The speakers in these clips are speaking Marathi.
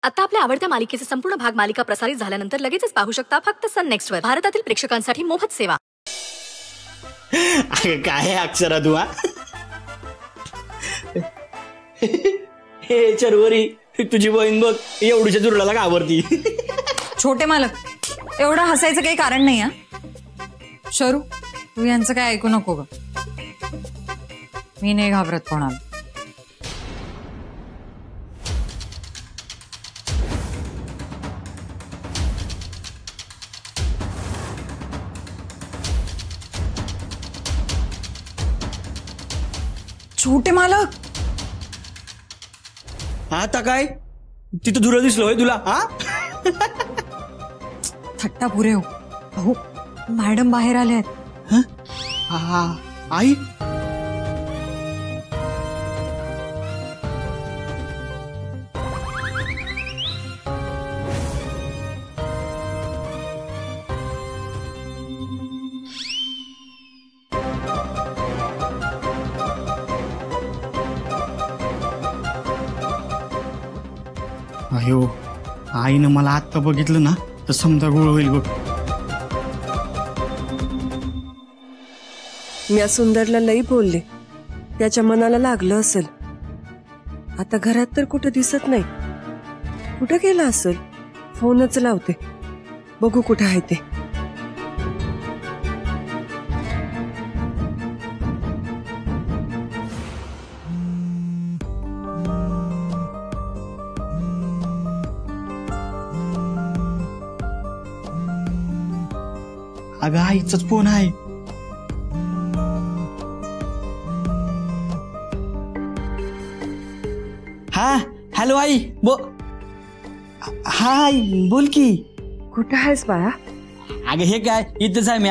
आता आपल्या आवडत्या मालिकेचे संपूर्ण भाग मालिका प्रसारित झाल्यानंतर लगेचच पाहू शकता फक्त सन नेक्स्ट वर. भारतातील प्रेक्षकांसाठी मोफत सेवा. काय अक्षरा तू हे चरवरी तुझी बहीण बघ एवढीच्या जुरडाला घाबरती. छोटे मालक एवढं हसायचं काही कारण नाही. शरू तू यांचं काय ऐकू नको ग. मी नाही घाबरत कोणाला. छोटे मालक आता काय तिथं धुरं दिसलं होय तुला? थट्टा पुरे हो. अहो मॅडम बाहेर आले आहेत. आई अयो आईनं मला आत्ता बघितलं ना तर समजा गोळ होईल बघ. मी सुंदरला लई बोलले, त्याच्या मनाला लागलं असेल. आता घरात तर कुठं दिसत नाही. कुठं गेला असेल? फोनच लावते, बघू कुठं आहे ते. अगं आईचाच फोन आहे. हा हॅलो आई हा आई बोल की. कुठं आहेस बाळा? अगं हे काय इथंच आहे मी.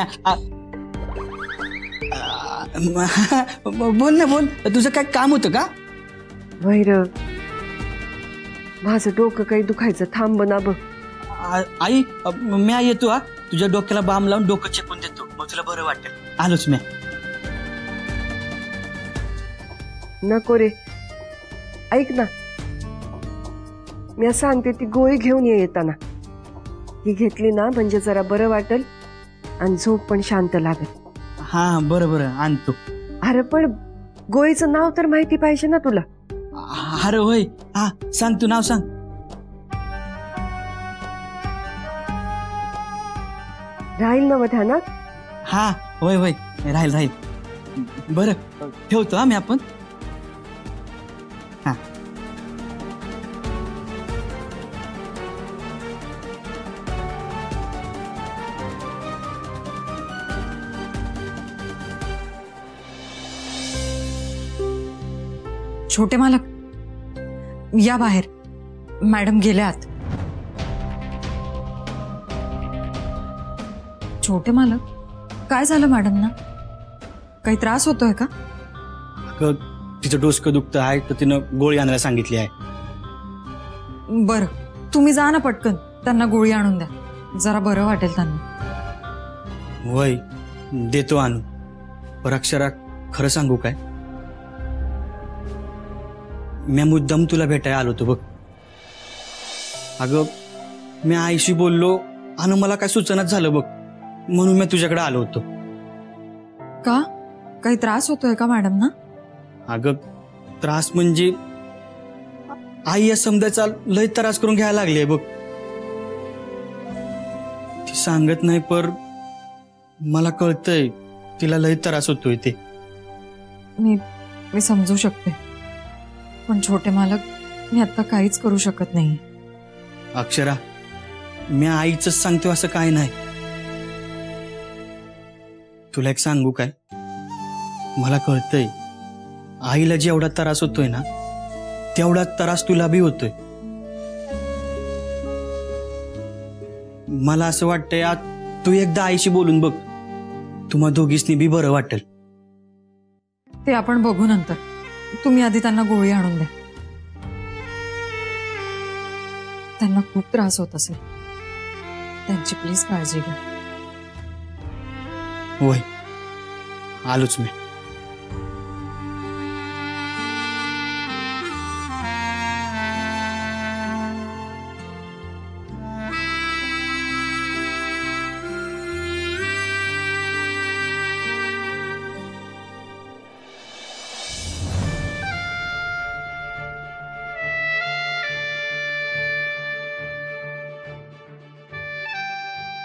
बोल ना बोल, तुझं काय काम होतं का? वैर माझं डोकं काही दुखायचं, थांब ना बघ. आई मी येतो. तुझ्या डोक्याला बाम लावून डोकं चेपून देतो, मग तुला बरं वाटेल. आलोच मी. नको रे, ऐक ना, मी सांगते ती गोळी घेऊन येताना. ही घेतली ना म्हणजे जरा बरं वाटेल आणि झोप पण शांत लागेल. हा बरं बरं आणतो. अरे पण गोळीचं नाव तर माहिती पाहिजे ना तुला. अरे होय, हा सांग, तू नाव सांग. राहील ना ध्यानात? हा होय होय राहील राहील. बरं ठेवतो आम्ही आपण. हा छोटे मालक या बाहेर, मॅडम गेल्या आत. छोटे मालक काय झालं मॅडम ना? काही त्रास होतोय का? अगं तिचं डोसकं दुखतं आहे तर तिनं गोळी आणायला सांगितली आहे. बरं तुम्ही जा ना पटकन, त्यांना गोळी आणून द्या, जरा बरं वाटेल त्यांना. वय देतो आणू. पर अक्षरा खरं सांगू काय, मी मुद्दाम तुला भेटायला आलो होतो बघ. अगं मी आईशी बोललो आणि मला काय सुचनाच झालं बघ, म्हणून मी तुझ्याकडे आलो होतो. का काही त्रास होतोय का मॅडम ना? अगं त्रास म्हणजे आई या समजायचा लय त्रास करून घ्यायला लागली बघ. ती सांगत नाही पर मला कळतंय तिला लय त्रास होतोय ते. मी समजू शकते, पण छोटे मालक मी आता काहीच करू शकत नाही. अक्षरा मी आईच सांगतो असं काय नाही. तुला एक सांगू काय, मला कळतंय आईला जेवढा त्रास होतोय ना तेवढा त्रास तुला बी होतोय. मला असं वाटतंय तू एकदा आईशी बोलून बघ, तुम्हा दोघींनी बी बरं वाटेल. ते आपण बघू नंतर. तुम्ही आधी त्यांना गोळी आणून द्या. त्यांना खूप त्रास होत असेल, त्यांची प्लीज काळजी घ्या. होय आलोच मी.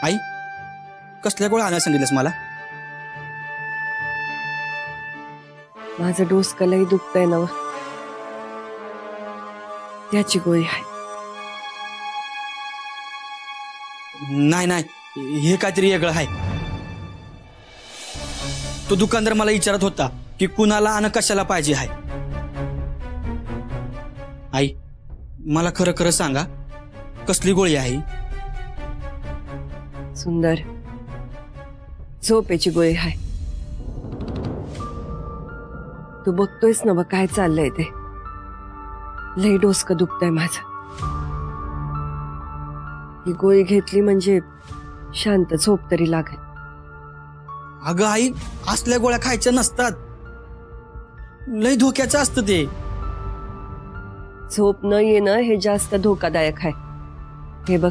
आई कसल्या गोळ्या आणायला सांगितलंस मला? माझं डोसकलंही दुखतंय ना, त्याची गोळी आहे. नाही नाही, हे काहीतरी वेगळं आहे. तो दुकानदार मला विचारत होता की कुणाला आणि कशाला पाहिजे आहे. आई मला खरं खरं सांगा, कसली गोळी आहे? सुंदर, झोपेची गोळी आहे. तू बघतोयस ना बघ काय चाललंय ते. लई डोसकं दुखतंय माझं. ही गोळी घेतली म्हणजे शांत झोप तरी लागेल. अगं आई, असल्या गोळ्या खायच्या नसतात. लई धोक्याचं असतं ते. झोप न येणं हे जास्त धोकादायक आहे. हे बघ,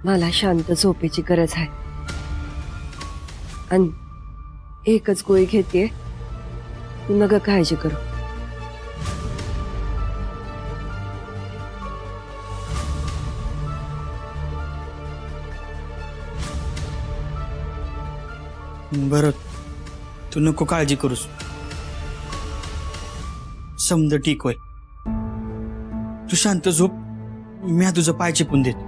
मला शांत झोपेची गरज आहे आणि एकच गोळी घेते. तू नका काळजी करू. बरं, तू नको काळजी करूस. समज ठीक होय. तू शांत झोप, मी तुझं पाय चिपून देतो.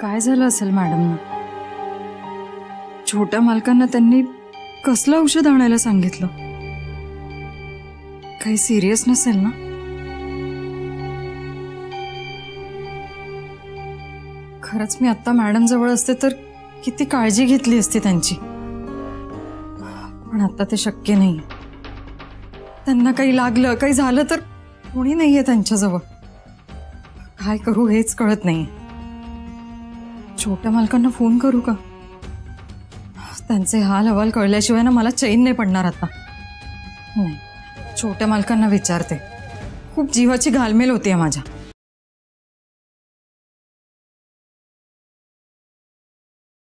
काय झालं असेल मॅडमना? छोट्या मालकांना त्यांनी कसलं औषध आणायला सांगितलं? काही सिरियस नसेल ना? खरंच मी आता मॅडम जवळ असते तर किती काळजी घेतली असती त्यांची. पण आता ते शक्य नाही. त्यांना काही लागलं, काही झालं तर कोणी नाहीये त्यांच्याजवळ. काय करू हेच कळत नाही. छोट्या मालकांना फोन करू का? त्यांचे हाल हवाल कळल्याशिवाय ना मला चैन नाही पडणार आता. नाही, छोट्या मालकांना विचारते. खूप जीवाची घालमेल होती माझ्या.